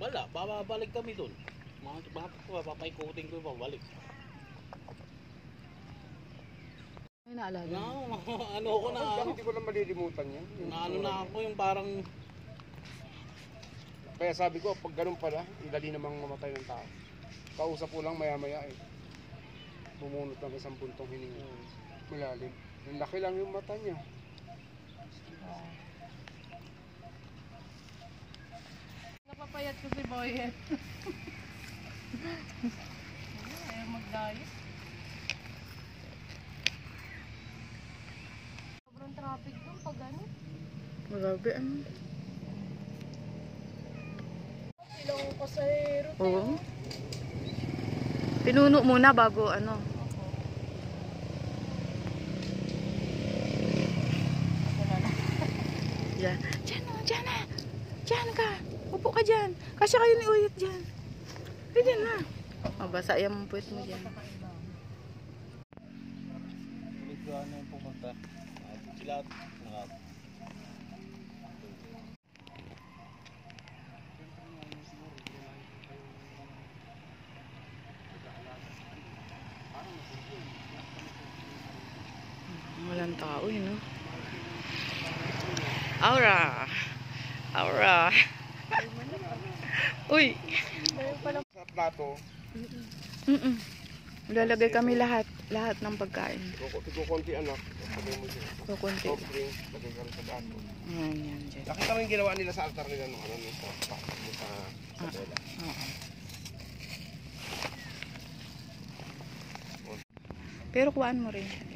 Wala, babalik kami doon. Papaikutin ko yung pabalik. Ay, naalala. No, ano ko na. Hindi ko lang malilimutan yan. Ano na ako yung parang. Kaya sabi ko, pag ganun pala, ang dali namang mamatay ng tao. Kausap ko lang maya-maya eh. Bumunot ng isang buntong hininga. Malalim. Ang laki lang yung mata niya. Napapayat ko si Boyet. Ayaw mag-diet. Sobrang traffic doon pag ano. Grabe ano. Ilang pasahero. Oo. Pinuno muna bago ano. Diyan. Diyan o, diyan na. Diyan ka. Upo ka dyan. Kasya kayo ni Uyot dyan. Diyan na. Mabasa yung puwet mo dyan. Ulit ko ano yung pumunta. Sila Walang tao yun, no? Aura! Aura! Uy! Sa plato, Lalagay kami lahat ng pagkain. kukunti anak. Sabi mo siya. So, konti. Soft drink, lagay ka rin sa plato. Yan, yan, dyan. Nakita mo yung ginawa nila sa altar nila nung ano nung sa tela. Oo. Pero kuhaan mo rin.